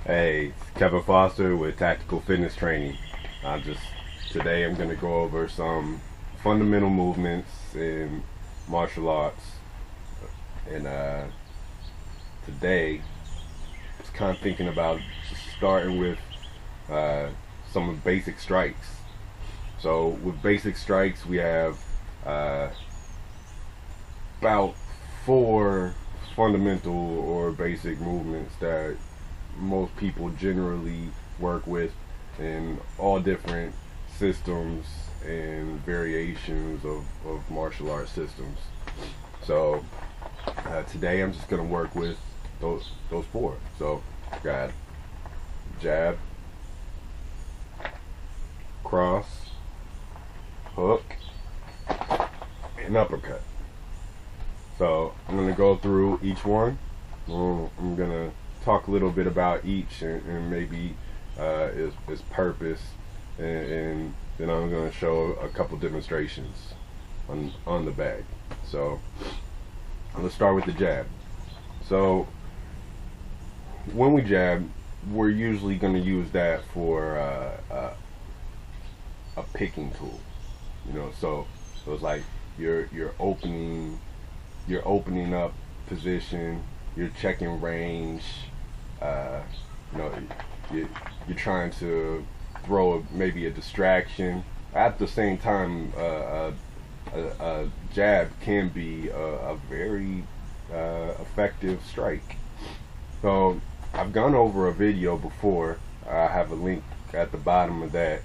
Hey, it's Kevin Foster with Tactical Fitness Training. Today I'm going to go over some fundamental movements in martial arts. And today I was kind of thinking about just starting with some of basic strikes. So with basic strikes we have about 4 fundamental or basic movements that most people generally work with in all different systems and variations of martial arts systems. So today I'm just going to work with those 4. So got jab, cross, hook, and uppercut. So I'm going to go through each one. I'm going to talk a little bit about each and maybe its purpose, and then I'm going to show a couple demonstrations on the bag. So let's start with the jab. So when we jab, we're usually going to use that for a picking tool. So it's like you're opening up position, you're checking range. You're trying to throw maybe a distraction. At the same time, a jab can be a very effective strike. So I've gone over a video before. I have a link at the bottom of that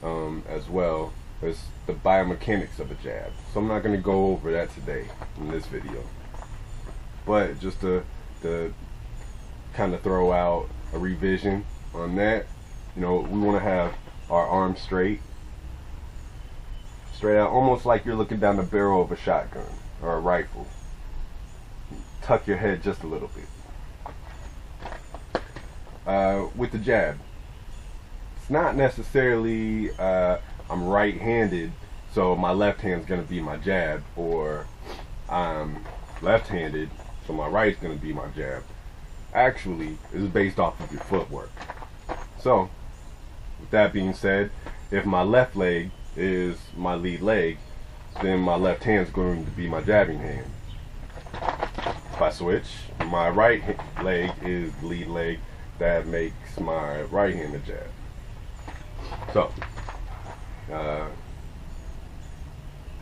as well. It's the biomechanics of a jab. So I'm not going to go over that today in this video. But just to kind of throw out a revision on that, we want to have our arms straight out, almost like you're looking down the barrel of a shotgun or a rifle. Tuck your head just a little bit. With the jab, it's not necessarily I'm right-handed, so my left hand's going to be my jab, or I'm left-handed, so my right's going to be my jab. Actually, it's based off of your footwork. So with that being said, if my left leg is my lead leg, then my left hand is going to be my jabbing hand. If I switch, my right leg is the lead leg, that makes my right hand a jab. So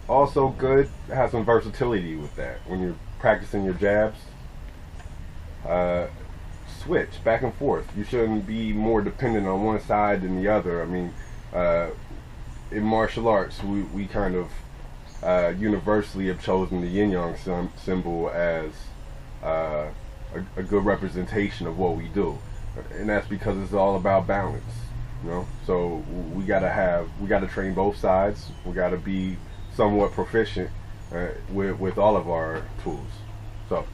also good to have some versatility with that. When you're practicing your jabs, switch back and forth. You shouldn't be more dependent on one side than the other. I mean, in martial arts, we kind of universally have chosen the yin-yang symbol as a good representation of what we do, and that's because it's all about balance. So we gotta train both sides. We gotta be somewhat proficient with all of our tools. So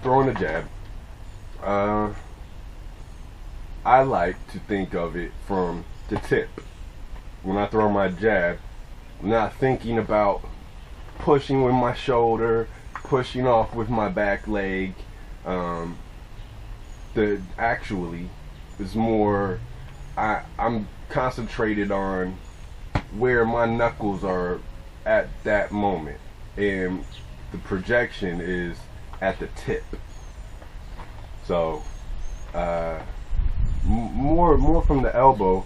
throwing the jab, I like to think of it from the tip. When I throw my jab, I'm not thinking about pushing with my shoulder, pushing off with my back leg. Actually, it's more, I'm concentrated on where my knuckles are at that moment, and the projection is at the tip. So more from the elbow,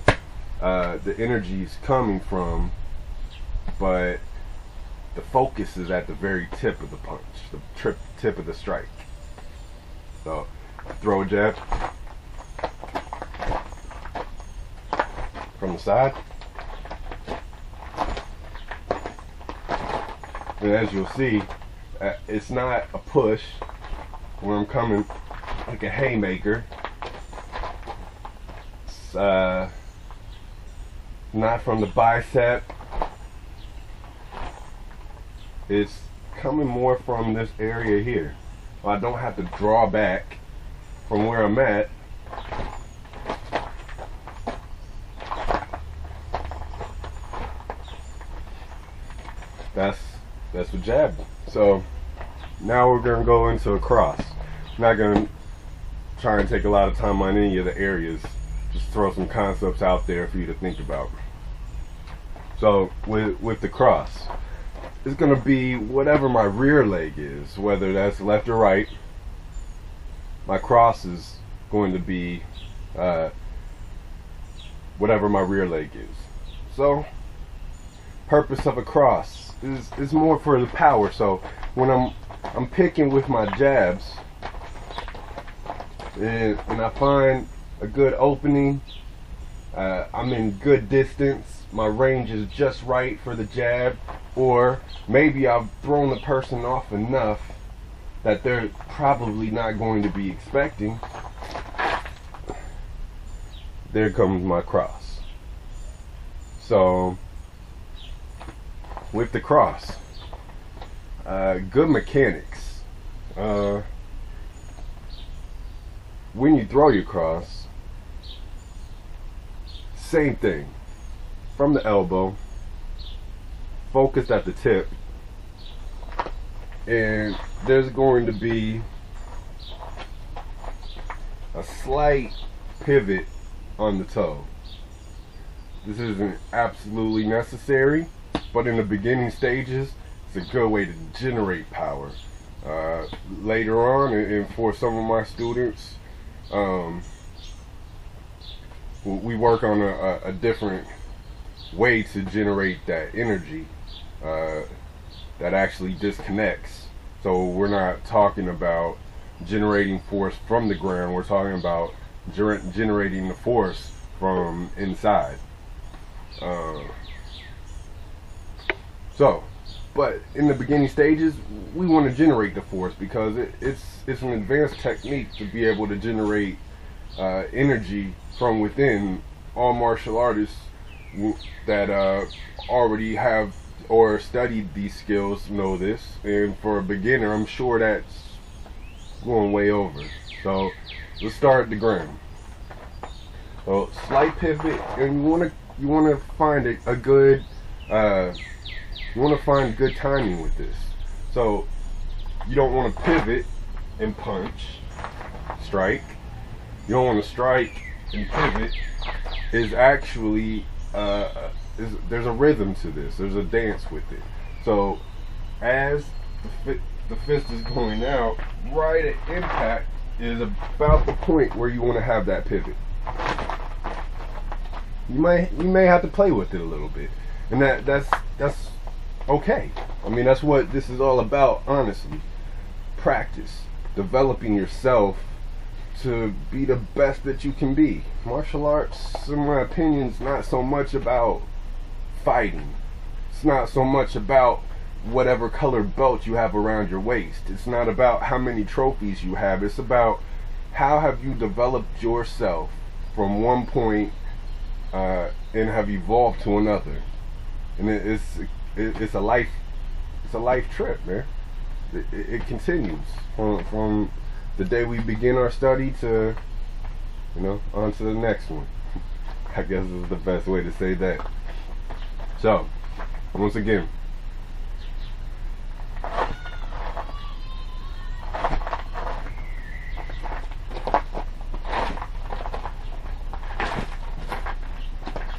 the energy is coming from, but the focus is at the very tip of the punch, the tip of the strike. So throw a jab from the side, and as you'll see, it's not a push where I'm coming like a haymaker. It's not from the bicep. It's coming more from this area here. I don't have to draw back from where I'm at. That's the jab. So now we're going to go into a cross. I'm not going to try and take a lot of time on any of the areas. Just throw some concepts out there for you to think about. So with the cross, it's going to be whatever my rear leg is, whether that's left or right. My cross is going to be whatever my rear leg is. So purpose of a cross is more for the power. So when I'm picking with my jabs, and I find a good opening, I'm in good distance, my range is just right for the jab, or maybe I've thrown the person off enough that they're probably not going to be expecting. There comes my cross. So with the cross, good mechanics. When you throw your cross, same thing. From the elbow, focused at the tip, and there's going to be a slight pivot on the toe. This isn't absolutely necessary, but in the beginning stages, it's a good way to generate power. Later on, and for some of my students, we work on a different way to generate that energy that actually disconnects. So we're not talking about generating force from the ground, we're talking about generating the force from inside. But in the beginning stages, we want to generate the force because it's an advanced technique to be able to generate energy from within. All martial artists that already have or studied these skills know this, and for a beginner, I'm sure that's going way over. So let's start at the ground. So slight pivot, and you want to find a good you want to find good timing with this. So you don't want to pivot and punch, strike. You don't want to strike and pivot. Is actually there's a rhythm to this. There's a dance with it. So as the fist is going out, right at impact is about the point where you want to have that pivot. You may have to play with it a little bit, and that's okay. I mean, that's what this is all about, honestly. Practice, developing yourself to be the best that you can be. Martial arts, in my opinion, is not so much about fighting. It's not so much about whatever color belt you have around your waist. It's not about how many trophies you have. It's about how have you developed yourself from one point and have evolved to another. And it's a life trip, man. It continues from the day we begin our study to, on to the next one. I guess is the best way to say that. So, once again,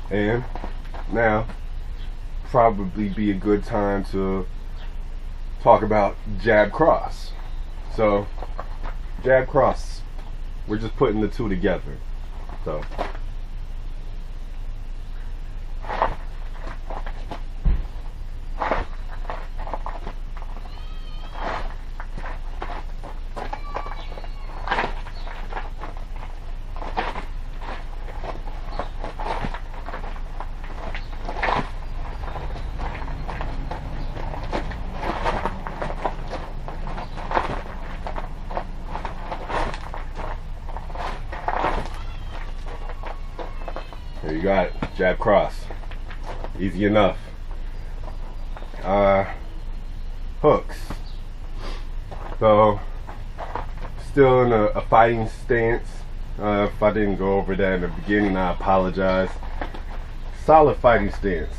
and now probably be a good time to talk about jab cross. So jab cross, we're just putting the two together. So there you got it, jab cross. Easy enough. Hooks. So, still in a fighting stance. If I didn't go over that in the beginning, I apologize. Solid fighting stance.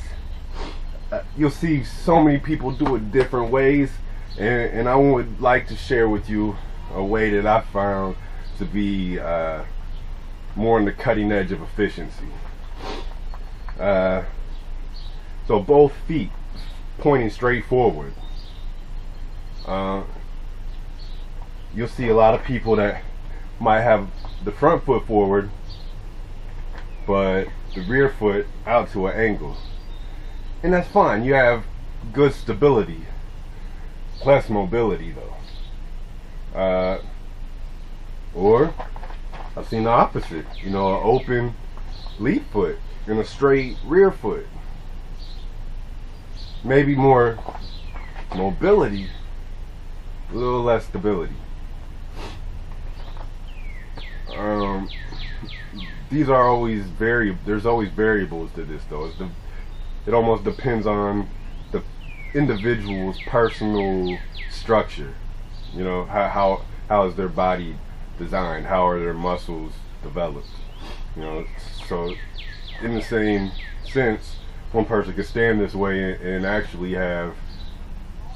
You'll see so many people do it different ways, and I would like to share with you a way that I found to be more on the cutting edge of efficiency. So both feet pointing straight forward. You'll see a lot of people that might have the front foot forward, but the rear foot out to an angle. And that's fine. You have good stability, less mobility though. Or I've seen the opposite, you know, an open lead foot and a straight rear foot. Maybe more mobility, a little less stability. These are always there's always variables to this though. It almost depends on the individual's personal structure. You know, how is their body designed? How are their muscles developed? You know, so in the same sense, one person could stand this way and actually have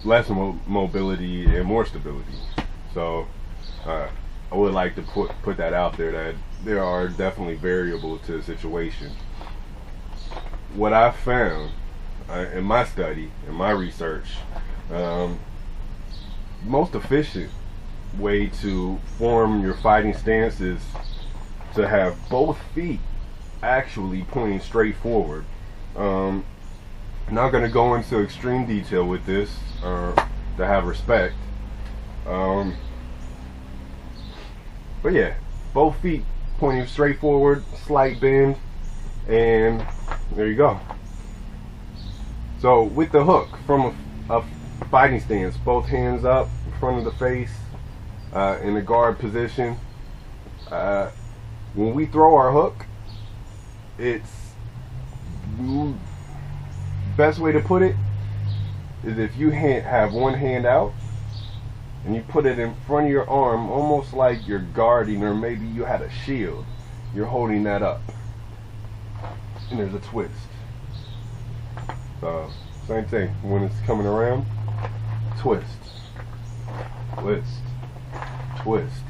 less mobility and more stability. So I would like to put that out there, that there are definitely variables to the situation. What I've found in my study, in my research, most efficient way to form your fighting stance is to have both feet actually pointing straight forward. I'm not going to go into extreme detail with this to have respect. But yeah, both feet pointing straight forward, slight bend, and there you go. So with the hook, from a fighting stance, both hands up in front of the face, in the guard position. When we throw our hook, it's best way to put it is if you have one hand out and you put it in front of your arm, almost like you're guarding, or maybe you had a shield, you're holding that up, and there's a twist. So same thing, when it's coming around, twist, twist, twist.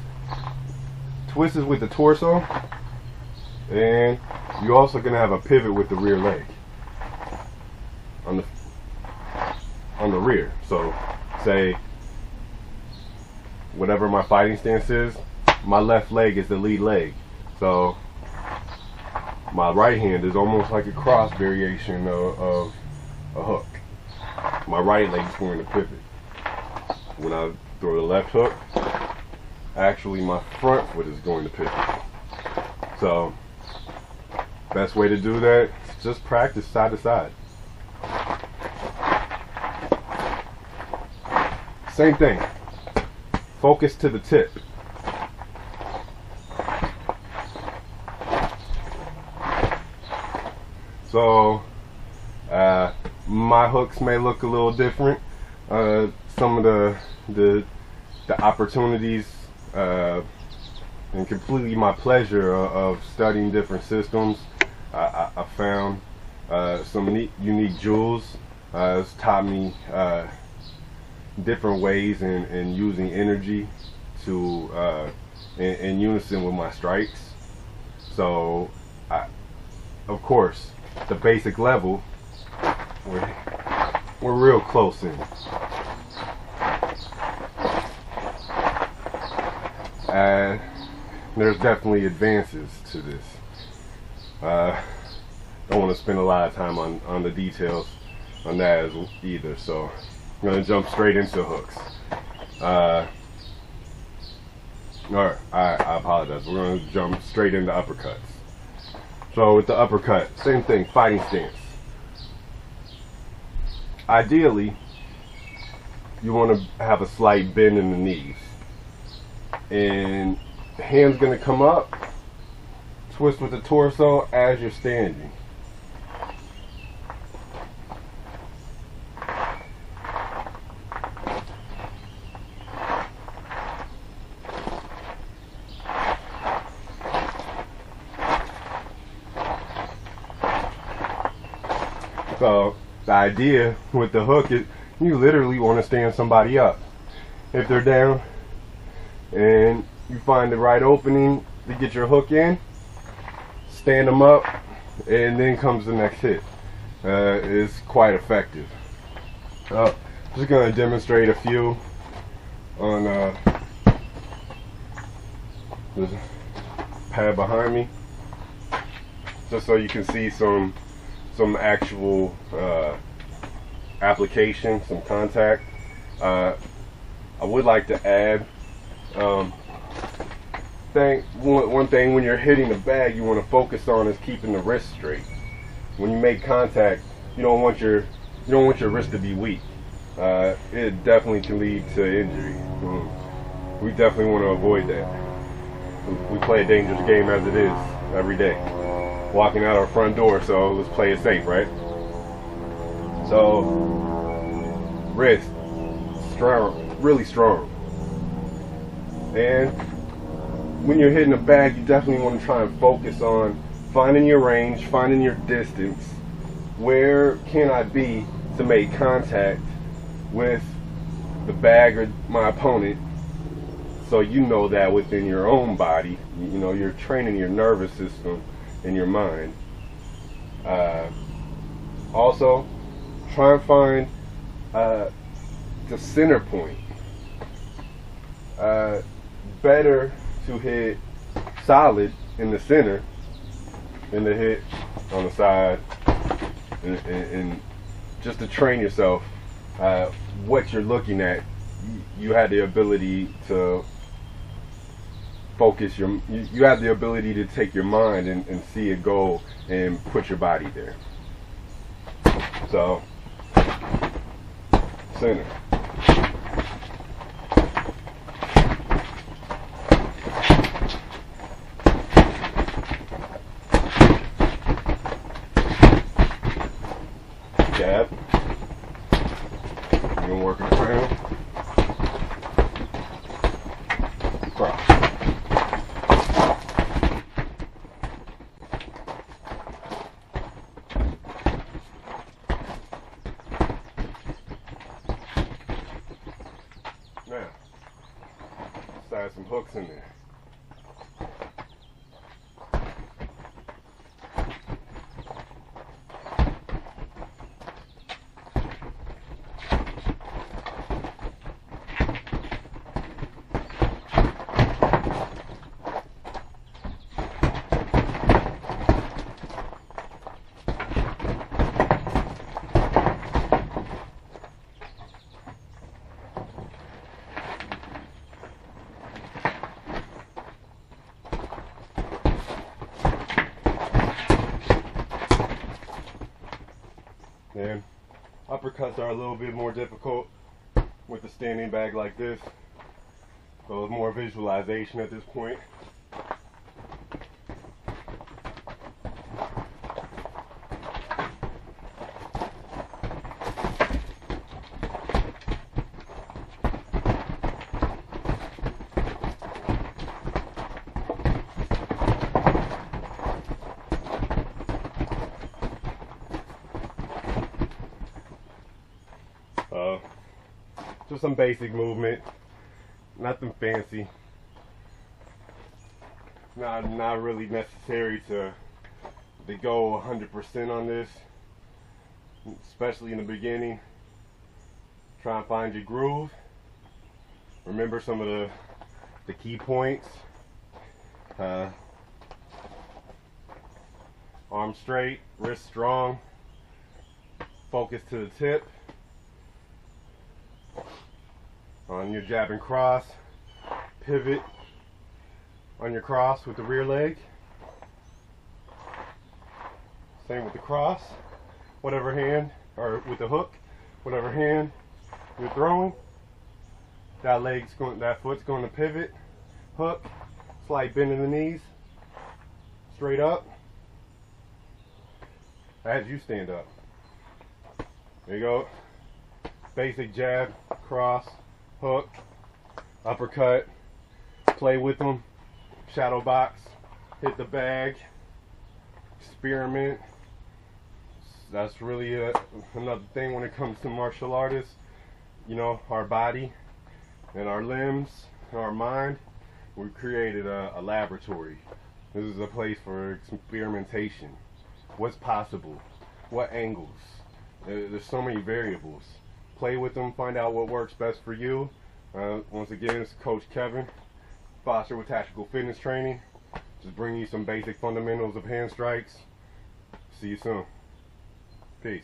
Twist is with the torso, and you're also going to have a pivot with the rear leg on the rear. So say whatever my fighting stance is, my left leg is the lead leg, so my right hand is almost like a cross variation of a hook. My right leg is going to pivot. When I throw the left hook, actually my front foot is going to pivot. So best way to do that is just practice side to side. Same thing, focus to the tip. So my hooks may look a little different. Some of the opportunities and completely my pleasure of studying different systems. I found some unique jewels. It's taught me different ways in using energy to in unison with my strikes. So of course the basic level we're real close in. There's definitely advances to this. Don't want to spend a lot of time on the details on that either, so I'm going to jump straight into hooks. Alright, I apologize. We're going to jump straight into uppercuts. So with the uppercut, same thing, fighting stance. Ideally, you want to have a slight bend in the knees. And the hand's going to come up, twist with the torso as you're standing. So the idea with the hook is you literally want to stand somebody up. If they're down and you find the right opening to get your hook in, stand them up, and then comes the next hit. It's quite effective. Just going to demonstrate a few on the pad behind me, just so you can see some actual application, some contact. I would like to add one thing when you're hitting the bag you want to focus on is keeping the wrist straight. When you make contact, you don't want your wrist to be weak. It definitely can lead to injury. We definitely want to avoid that. We play a dangerous game as it is every day, walking out our front door, so let's play it safe, right? So wrist strong, really strong. And when you're hitting a bag, you definitely want to try and focus on finding your range, finding your distance. Where can I be to make contact with the bag or my opponent, so you know that within your own body, you know, you're training your nervous system and your mind. Also, try and find the center point. Better to hit solid in the center than to hit on the side, and just to train yourself what you're looking at, you have the ability to focus you have the ability to take your mind and see a goal and put your body there. So center. Jab. You're gonna work it around. Cross. Now, let's add some hooks in there. And uppercuts are a little bit more difficult with a standing bag like this, so it's more visualization at this point. Just some basic movement, nothing fancy, not really necessary to go 100% on this, especially in the beginning. Try and find your groove. Remember some of the key points. Arm straight, wrist strong, focus to the tip. On your jab and cross, pivot on your cross with the rear leg. Same with the cross, whatever hand, or with the hook, whatever hand you're throwing. That foot's going to pivot, hook, slight bend in the knees, straight up, as you stand up. There you go. Basic jab, cross, hook, uppercut, play with them, shadow box, hit the bag, experiment. That's really another thing when it comes to martial artists. You know, our body and our limbs and our mind We created a laboratory. This is a place for experimentation. What's possible? What angles? There's so many variables. Play with them, find out what works best for you. Once again, it's Coach Kevin Foster with Tactical Fitness Training. Just bringing you some basic fundamentals of hand strikes. See you soon. Peace.